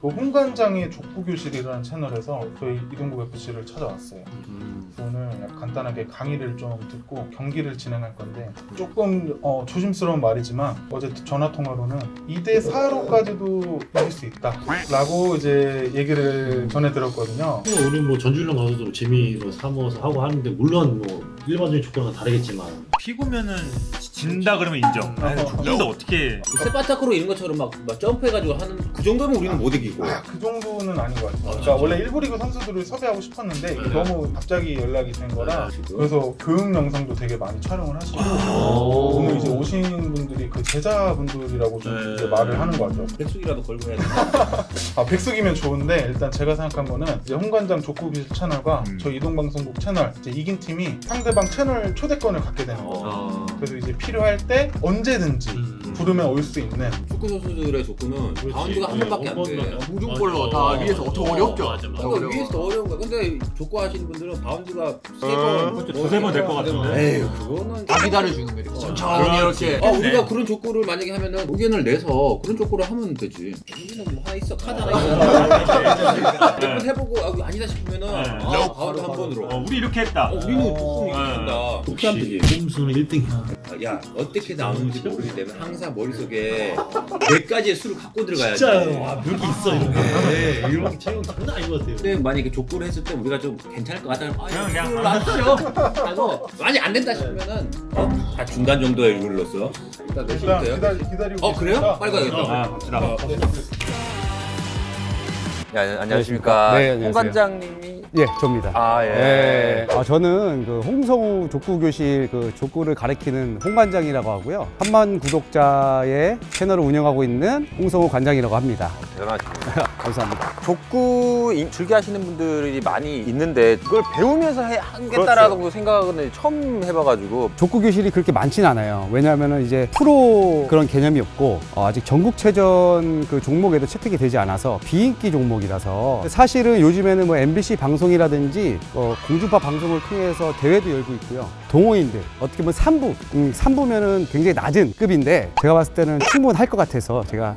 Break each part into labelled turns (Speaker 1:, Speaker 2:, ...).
Speaker 1: 그 홍관장의 족구교실이라는 채널에서 저희 이동국 FC를 찾아왔어요. 오늘 간단하게 강의를 좀 듣고 경기를 진행할 건데 조금 조심스러운 말이지만 어제 전화통화로는 2대4로까지도 이길 수 있다 라고 이제 얘기를 전해 들었거든요.
Speaker 2: 우리 뭐 전주령 가서도 재미로 삼아서 하고 하는데 물론 뭐 일반적인 족구랑 다르겠지만
Speaker 3: 피고면은 진다 그러면 인정. 족구도 어떻게
Speaker 4: 세바타크로 이런 것처럼 막 점프해가지고 하는 그 정도면 우리는 못 이기고.
Speaker 1: 그 정도는 아닌 것 같아요. 그러니까 원래 일부 리그 선수들을 섭외하고 싶었는데 이게 너무 갑자기 연락이 된 거라 그래서 교육 영상도 되게 많이 촬영을 하시고 오늘 이제 오신 분들이 그 제자분들이라고 좀 이제 말을 하는 것 같아요.
Speaker 4: 백숙이라도 걸고 해야 돼.
Speaker 1: 백숙이면 좋은데 일단 제가 생각한 거는 이제 홍관장 족구교실 채널과 저희 이동방송국 채널 이제 이긴 팀이 상대방 채널 초대권을 갖게 되는 거예요. 그래서 이제 필요할 때 언제든지 부르면 올 수 있는.
Speaker 4: 축구 선수들의 족구는 바운드가 한 번밖에 안 돼.
Speaker 5: 무중골로 다 위에서 어떻게 어렵죠?
Speaker 4: 그러니까 위에서 더 어려운 거야. 근데 족구 하시는 분들은 바운드가 세 번,
Speaker 3: 두세 번 될 것 같은데.
Speaker 4: 에이, 그거는
Speaker 5: 다 기다려주는 거지. 천천히 이렇게.
Speaker 4: 우리가 그런 족구를 만약에 하면은 의견을 내서 그런 족구를 하면 되지. 우리는 뭐 하나 있어, 카드 하나 있어. 몇번 해보고 아니다 싶으면은 바운드 한 번으로.
Speaker 3: 우리 이렇게 했다.
Speaker 4: 우리는 조금 이렇게 한다. 그렇게 하면 되지.
Speaker 2: 홈수는 1등이야.
Speaker 4: 야, 어떻게 나오는지 모르기 때문에 항상 머릿속에 4가지의 수를 갖고 들어가야지.
Speaker 2: 진짜요. 와, 묘기 있어 이런 게. 네, 이런 게 체형 장난 아닌 것 같아요.
Speaker 4: 근데 만약에 족구를 했을 때 우리가 좀 괜찮을 것 같다면
Speaker 3: 그냥
Speaker 4: 족구를 안 써요 하고 만약 안 된다 싶으면은 다 중간 정도의 룰을 넣었어. 일단
Speaker 1: 기다리고
Speaker 4: 그래요? 빨리 가야겠다.
Speaker 3: 갑시다.
Speaker 6: 안녕하십니까.
Speaker 7: 네, 안녕하세요.
Speaker 6: 홍관장님이
Speaker 7: 예, 저입니다.
Speaker 6: 예.
Speaker 7: 저는 그 홍성우 족구교실 그 족구를 가리키는 홍관장이라고 하고요. 3만 구독자의 채널을 운영하고 있는 홍성우 관장이라고 합니다.
Speaker 6: 대단하십니다.
Speaker 7: 감사합니다.
Speaker 6: 족구 즐겨 하시는 분들이 많이 있는데 그걸 배우면서 하겠다라고 생각은 처음 해봐가지고.
Speaker 7: 족구교실이 그렇게 많진 않아요. 왜냐하면 이제 프로 그런 개념이 없고 아직 전국체전 그 종목에도 채택이 되지 않아서 비인기 종목이라서 사실은 요즘에는 뭐 MBC 방송이라든지 공중파 방송을 통해서 대회도 열고 있고요. 동호인들 어떻게 보면 3부면은 굉장히 낮은 급인데 제가 봤을 때는 충분할 것 같아서 제가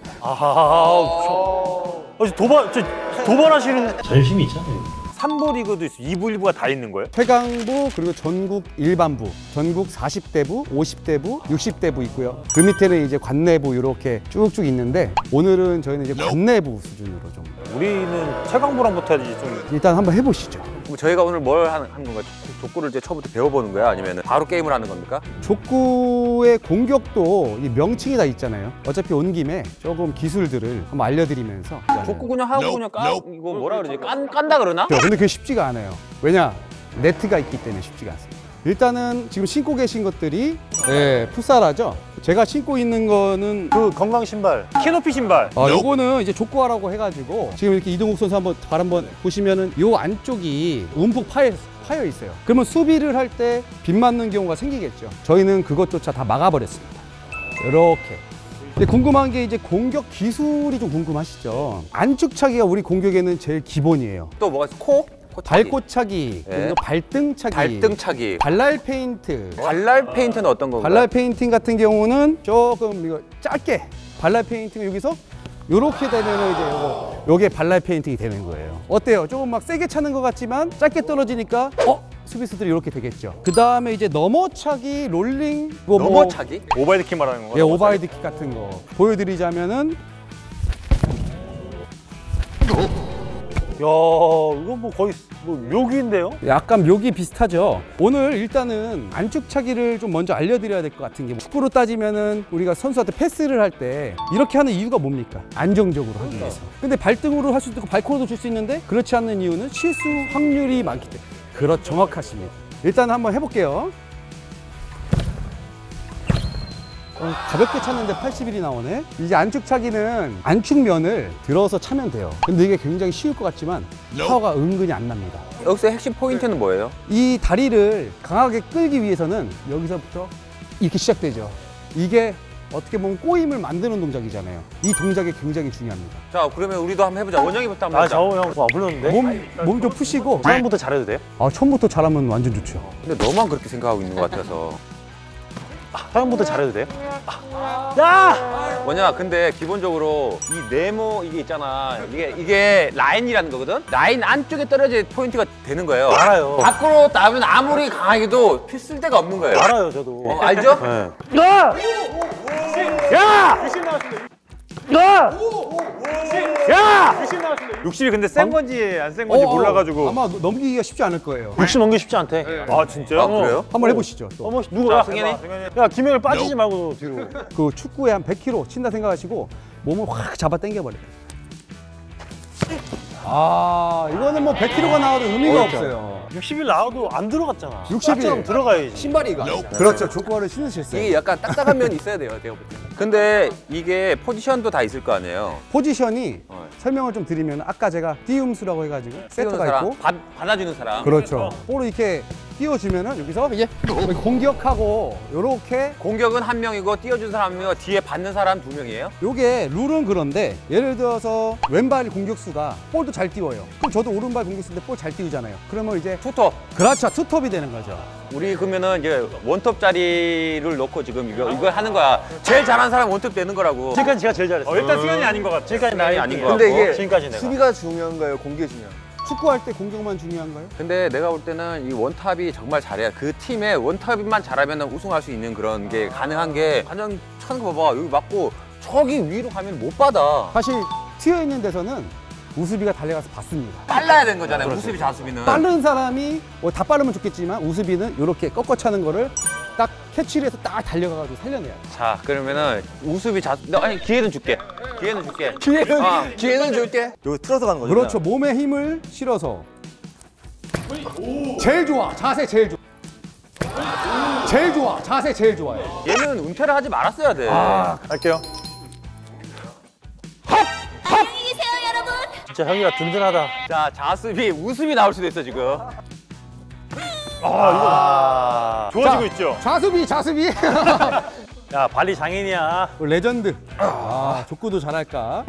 Speaker 2: 도발하시는 자존심이 있잖아요.
Speaker 3: 3부 리그도 있어. 2부, 1부가 다 있는 거예요?
Speaker 7: 최강부 그리고 전국 일반부, 전국 40대부, 50대부, 60대부 있고요. 그 밑에는 이제 관내부 이렇게 쭉쭉 있는데 오늘은 저희는 이제 관내부 수준으로 좀
Speaker 3: 우리는 최강부랑 붙어야지 좀.
Speaker 7: 일단 한번 해보시죠.
Speaker 6: 그럼 저희가 오늘 뭘 하는 건가요? 족구를 이제 처음부터 배워보는 거야? 아니면 바로 게임을 하는 겁니까?
Speaker 7: 족구의 공격도 이 명칭이 다 있잖아요. 어차피 온 김에 조금 기술들을 한번 알려드리면서
Speaker 6: 족구 그냥 하고 그냥 이거 뭐라 그러지? 깐다 그러나?
Speaker 7: 근데 그게 쉽지가 않아요. 왜냐? 네트가 있기 때문에 쉽지가 않습니다. 일단은 지금 신고 계신 것들이 풋살하죠. 제가 신고 있는 거는
Speaker 3: 그 건강 신발, 키높이 신발.
Speaker 7: 요거는 이제 족구화라고 해가지고 지금 이렇게 이동국 선수 발 한번 보시면은 요 안쪽이 움푹 파여 있어요. 그러면 수비를 할 때 빗 맞는 경우가 생기겠죠. 저희는 그것조차 다 막아버렸습니다. 이렇게. 근데 궁금한 게 이제 공격 기술이 좀 궁금하시죠? 안축차기가 우리 공격에는 제일 기본이에요.
Speaker 6: 또 뭐가 있어? 코?
Speaker 7: 발코차기, 그리고 발등차기,
Speaker 6: 발등차기,
Speaker 7: 발날 페인트.
Speaker 6: 발날 페인트는 어떤 건가요?
Speaker 7: 발날 페인팅 같은 경우는 조금 이거 짧게 발날 페인팅 여기서 요렇게 되면은 이제 요게 발날 페인팅이 되는 거예요. 어때요? 조금 막 세게 차는 것 같지만 짧게 떨어지니까 수비수들이 이렇게 되겠죠. 그 다음에 이제 넘어차기, 롤링,
Speaker 6: 넘어차기?
Speaker 3: 오바이드킥 말하는 거.
Speaker 7: 예, 오바이드킥 같은 거 보여드리자면은.
Speaker 3: 야, 이건 뭐 거의 묘기인데요?
Speaker 7: 약간 묘기 비슷하죠. 오늘 일단은 안축차기를 좀 먼저 알려드려야 될 것 같은 게 축구로 따지면은 우리가 선수한테 패스를 할 때 이렇게 하는 이유가 뭡니까? 안정적으로 하기 위해서. 근데 발등으로 할 수도 있고 발코로도 줄 수 있는데 그렇지 않는 이유는 실수 확률이 많기 때문에. 정확하십니다. 일단 한번 해볼게요. 가볍게 찼는데 80일이 나오네. 이제 안축차기는 안축면을 들어서 차면 돼요. 근데 이게 굉장히 쉬울 것 같지만 파워가 은근히 안 납니다.
Speaker 6: 여기서 핵심 포인트는 뭐예요?
Speaker 7: 이 다리를 강하게 끌기 위해서는 여기서부터 이렇게 시작되죠. 이게 어떻게 보면 꼬임을 만드는 동작이잖아요. 이 동작이 굉장히 중요합니다.
Speaker 6: 자, 그러면 우리도 한번 해보자. 원영이부터 한번 해보자.
Speaker 3: 좌우 형 안 불렀는데?
Speaker 7: 몸 좀 푸시고.
Speaker 3: 처음부터 잘해도 돼요?
Speaker 7: 처음부터 잘하면 완전 좋죠.
Speaker 6: 근데 너만 그렇게 생각하고 있는 것 같아서.
Speaker 2: 사람보다 잘해도 돼요? 야!
Speaker 6: 뭐냐, 근데 기본적으로 이 네모 이게 있잖아. 이게 라인이라는 거거든? 라인 안쪽에 떨어질 포인트가 되는 거예요.
Speaker 2: 알아요.
Speaker 6: 밖으로 나오면 아무리 강하게도 쓸 데가 없는 거예요.
Speaker 2: 알아요, 저도.
Speaker 6: 알죠?
Speaker 2: 네. 야! 야! 야! 야!
Speaker 3: 60이 근데 센 건지 안 센 건지 몰라가지고.
Speaker 7: 아마 넘기기가 쉽지 않을 거예요.
Speaker 2: 60 넘기 쉽지 않대.
Speaker 3: 아 진짜요?
Speaker 6: 아, 그래요?
Speaker 7: 한번 해보시죠. 또.
Speaker 2: 어머, 누구야?
Speaker 6: 승현이?
Speaker 2: 야, 김영일 빠지지 말고 뒤로.
Speaker 7: 그 축구에 한 100kg 친다 생각하시고 몸을 확 잡아 당겨버려요. 아, 이거는 뭐 100kg가 나와도 의미가 없어요.
Speaker 2: 60일 나와도 안 들어갔잖아.
Speaker 7: 60일
Speaker 2: 들어가야지.
Speaker 5: 신발이가.
Speaker 7: 그렇죠. 족구화를 신으셨어요.
Speaker 6: 이게 약간 딱딱한 면이 있어야 돼요, 제가 볼 때. 근데 이게 포지션도 다 있을 거 아니에요?
Speaker 7: 포지션이 설명을 좀 드리면 아까 제가 띄움수라고 해가지고 세트가
Speaker 6: 사람,
Speaker 7: 있고
Speaker 6: 받아주는 사람.
Speaker 7: 그렇죠. 볼을 이렇게 띄워주면은 여기서 이제 공격하고 요렇게
Speaker 6: 공격은 한 명이고 띄워준 사람 한 명이고 뒤에 받는 사람 2명이에요?
Speaker 7: 요게 룰은 그런데 예를 들어서 왼발 공격수가 볼도 잘 띄워요. 그럼 저도 오른발 공격수인데 볼 잘 띄우잖아요. 그러면 이제
Speaker 6: 투톱.
Speaker 7: 그렇죠. 투톱이 되는 거죠.
Speaker 6: 우리 그러면은 이제 원톱 자리를 놓고 지금 이거 하는 거야. 제일 잘하는 사람 원톱 되는 거라고.
Speaker 2: 지금까지 제가 제일 잘했어.
Speaker 3: 일단 승현이 아닌 것 같아.
Speaker 2: 지금까지 나이
Speaker 6: 아닌 것
Speaker 2: 근데
Speaker 6: 같고.
Speaker 2: 이게 지금까지 내가.
Speaker 5: 수비가 중요한가요? 공격이 중요한가요?
Speaker 7: 축구할 때 공격만 중요한가요?
Speaker 6: 근데 내가 볼 때는 이 원탑이 정말 잘해야 그 팀에 원탑만 잘하면 우승할 수 있는 그런 게 가능한 게 가장 차는 거 봐봐. 여기 맞고 저기 위로 가면 못 받아.
Speaker 7: 사실 튀어 있는 데서는 우수비가 달려가서 받습니다.
Speaker 6: 빨라야 되는 거잖아요. 우수비 자수비는.
Speaker 7: 빠른 사람이 뭐 다 빠르면 좋겠지만 우수비는 이렇게 꺾어 차는 거를 딱 캐치를 해서 딱 달려가가지고 살려내야 돼.
Speaker 6: 자, 그러면은 우수비 자수. 아니 기회는 줄게. 기회는 줄게.
Speaker 5: 기회는 줄게.
Speaker 2: 여기 틀어서 가는 거죠?
Speaker 7: 그렇죠. 몸에 힘을 실어서. 제일 좋아. 자세 제일 좋아. 제일 좋아. 자세 제일 좋아요.
Speaker 6: 얘는 은퇴를 하지 말았어야 돼.
Speaker 2: 할게요.
Speaker 8: 안녕히 계세요, 여러분.
Speaker 2: 진짜 형이가 든든하다.
Speaker 6: 자, 자수비, 우수비 나올 수도 있어 지금.
Speaker 3: 좋아지고 있죠.
Speaker 7: 자수비 자수비.
Speaker 2: 야, 발리 장인이야.
Speaker 7: 레전드. 족구도 잘할까?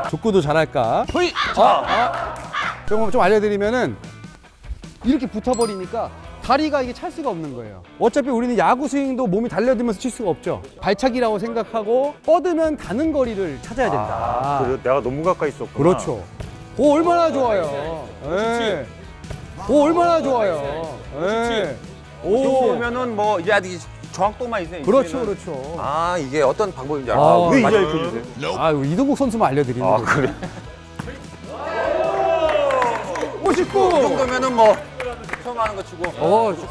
Speaker 7: 족구도 잘할까? 좀 알려드리면은 이렇게 붙어버리니까 다리가 이게 찰 수가 없는 거예요. 어차피 우리는 야구 스윙도 몸이 달려들면서 칠 수가 없죠. 발차기라고 생각하고 뻗으면 가는 거리를 찾아야 된다.
Speaker 3: 그래, 내가 너무 가까이 있었구나.
Speaker 7: 그렇죠. 오, 얼마나 좋아요. 예. 오, 얼마나 좋아요. 예. 오,
Speaker 6: 보면은 뭐 이제 아직 정확도만 있어요.
Speaker 7: 그렇죠,
Speaker 6: 이제는.
Speaker 7: 그렇죠.
Speaker 6: 아, 이게 어떤 방법인지 알아.
Speaker 7: 아,
Speaker 3: 왜
Speaker 6: 맞아.
Speaker 3: 이제 이렇게 주세요?
Speaker 7: 이동국 선수만 알려드리는 거예요.
Speaker 6: 그래.
Speaker 7: 59.
Speaker 6: 이 정도면은 뭐 처음 하는 거 치고.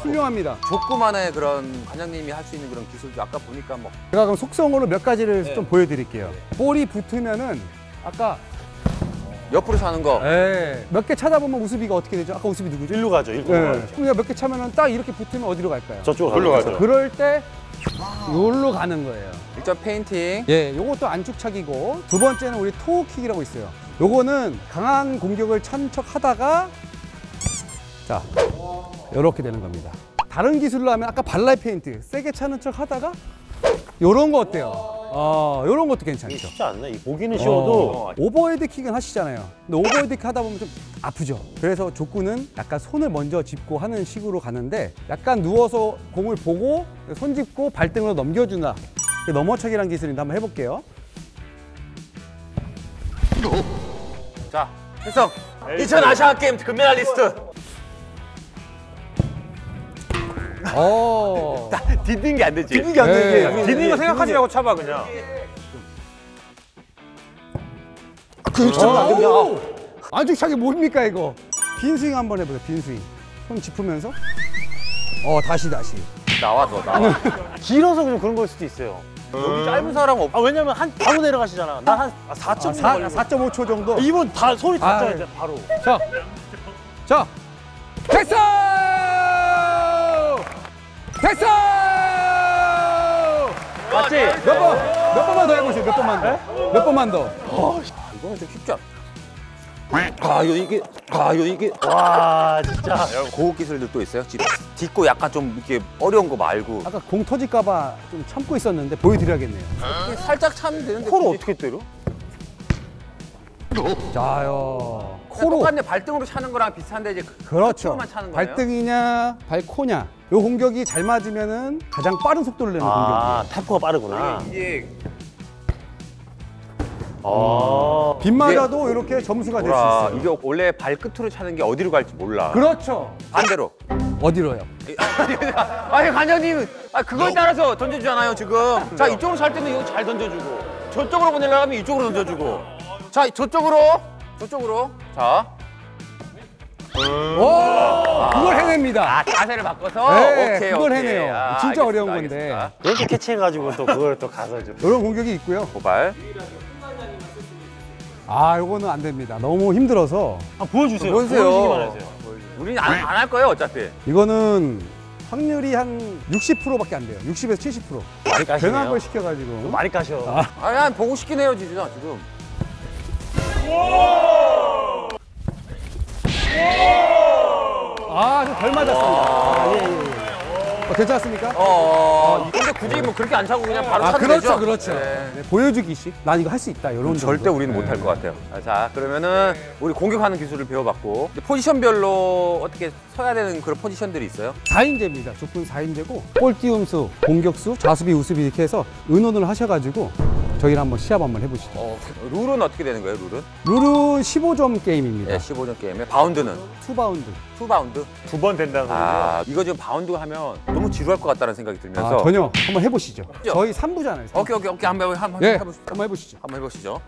Speaker 7: 훌륭합니다.
Speaker 6: 족구만의 그런 관장님이 할 수 있는 그런 기술도 아까 보니까 뭐.
Speaker 7: 제가 그럼 속성으로 몇 가지를 좀 보여드릴게요. 볼이 붙으면은 아까
Speaker 6: 옆으로 차는 거.
Speaker 7: 몇 개 찾아보면 우수비가 어떻게 되죠? 아까 우수비 누구죠?
Speaker 2: 일로 가죠, 일로 가죠.
Speaker 7: 그럼 몇 개 차면은 딱 이렇게 붙으면 어디로 갈까요?
Speaker 2: 저쪽으로 가죠.
Speaker 7: 그럴 때 요로 가는 거예요.
Speaker 6: 일단 페인팅.
Speaker 7: 예, 요것도 안축착이고 두 번째는 우리 토우킥이라고 있어요. 요거는 강한 공격을 찬 척 하다가 자, 요렇게 되는 겁니다. 다른 기술로 하면 아까 발라이 페인트 세게 차는 척 하다가 요런 거 어때요? 요런 것도 괜찮죠.
Speaker 2: 쉽지 않네. 이 보기는 쉬워도
Speaker 7: 오버헤드 킥은 하시잖아요. 근데 오버헤드 킥 하다 보면 좀 아프죠. 그래서 족구는 약간 손을 먼저 짚고 하는 식으로 가는데 약간 누워서 공을 보고 손 짚고 발등으로 넘겨준다. 넘어차기라는 기술인데 한번 해볼게요.
Speaker 6: 자, 혜성. 2000 아시아 게임 금메달리스트. 디딘 게 안 되지.
Speaker 7: 디딘 안 되지.
Speaker 3: 디딘 거 생각하지 말고 차봐 그냥.
Speaker 7: 안축착이 뭡니까 이거? 빈 스윙 한번 해보세요. 빈 스윙. 손 짚으면서. 다시.
Speaker 6: 나와.
Speaker 2: 길어서 그냥 그런 걸 수도 있어요.
Speaker 6: 여기 짧은 사람 없.
Speaker 2: 왜냐면 바로 내려가시잖아. 난 한 4.5 걸리고.
Speaker 7: 4.5초 정도.
Speaker 2: 이분 다 소리 다 짜야
Speaker 7: 아유.
Speaker 2: 돼, 바로.
Speaker 7: 자, 됐어!
Speaker 2: 맞지?
Speaker 7: 몇 번만 더 해보세요. 몇 번만 더. 몇 번만 더.
Speaker 6: 이거는 좀 쉽지 않아. 이게.
Speaker 2: 와, 진짜.
Speaker 6: 고급 기술들 또 있어요? 딛고 약간 좀 이렇게 어려운 거 말고.
Speaker 7: 아까 공 터질까봐 좀 참고 있었는데 보여드려야겠네요.
Speaker 6: 살짝 차면 되는데.
Speaker 2: 코를 어떻게 때려?
Speaker 7: 자요.
Speaker 6: 코로. 똑같네. 발등으로 차는 거랑 비슷한데 이제
Speaker 7: 그렇죠.
Speaker 6: 코로만 차는 거예요?
Speaker 7: 발등이냐, 발코냐. 요 공격이 잘 맞으면은 가장 빠른 속도를 내는 공격이에요.
Speaker 2: 템포가 빠르구나.
Speaker 6: 이게
Speaker 7: 빗맞아도 이렇게 점수가 될 수
Speaker 6: 뭐라
Speaker 7: 있어요.
Speaker 6: 이게 원래 발끝으로 차는 게 어디로 갈지 몰라.
Speaker 7: 그렇죠.
Speaker 6: 반대로.
Speaker 7: 어디로요?
Speaker 6: 아니 관장님, 그거에 따라서 던져주잖아요 지금. 자 이쪽으로 살 때는 이거 잘 던져주고, 저쪽으로 보내려고 하면 이쪽으로 던져주고. 자 저쪽으로. 자.
Speaker 7: 오! 그걸 해냅니다.
Speaker 6: 자세를 바꿔서.
Speaker 7: 네,
Speaker 6: 오케이.
Speaker 7: 그걸
Speaker 6: 오케이.
Speaker 7: 해내요.
Speaker 6: 아,
Speaker 7: 진짜
Speaker 6: 알겠습니다,
Speaker 7: 어려운 건데.
Speaker 6: 알겠습니다.
Speaker 2: 그렇게 캐치해가지고 또 그걸 또 가서 좀.
Speaker 7: 이런 공격이 있고요.
Speaker 6: 고발.
Speaker 7: 아, 요거는 안 됩니다. 너무 힘들어서.
Speaker 2: 보여주세요.
Speaker 6: 보여주세요.
Speaker 2: 보여주기만 하세요.
Speaker 6: 우리는 안 할 거예요 어차피.
Speaker 7: 이거는 확률이 한 60%밖에 안 돼요. 60에서 70%.
Speaker 2: 많이 까시네요.
Speaker 7: 변한 걸 시켜가지고.
Speaker 2: 많이 까셔.
Speaker 6: 아니 난 보고 싶긴 해요 지준아 지금.
Speaker 7: 아, 좀 덜 맞았습니다. 예. 괜찮습니까?
Speaker 6: 근데 굳이 뭐 그렇게 안 차고 그냥 바로 차면
Speaker 7: 그렇죠,
Speaker 6: 되죠?
Speaker 7: 그렇죠.
Speaker 6: 네.
Speaker 7: 네, 보여주기식. 난 이거 할 수 있다. 이런
Speaker 6: 절대 우리는 못 할 것 같아요. 자, 그러면은 우리 공격하는 기술을 배워봤고, 근데 포지션별로 어떻게 서야 되는 그런 포지션들이 있어요?
Speaker 7: 4인제입니다. 조건 4인제고 볼 띄움수, 공격수, 좌수비, 우수비 이렇게 해서 의논을 하셔가지고 저희를 한번 시합 한번 해보시죠.
Speaker 6: 룰은 어떻게 되는 거예요, 룰은?
Speaker 7: 룰은 15점 게임입니다.
Speaker 6: 네, 15점 게임에 바운드는?
Speaker 7: 투바운드.
Speaker 6: 투바운드?
Speaker 2: 2번 된다고.
Speaker 6: 이거 지금 바운드 하면 너무 지루할 것 같다는 생각이 들면서.
Speaker 7: 전혀 한번 해보시죠. 저희 3부잖아요.
Speaker 6: 오케이. 한번
Speaker 7: 네,
Speaker 6: 해보시죠.
Speaker 7: 한번 해보시죠.
Speaker 6: 한번 해보시죠.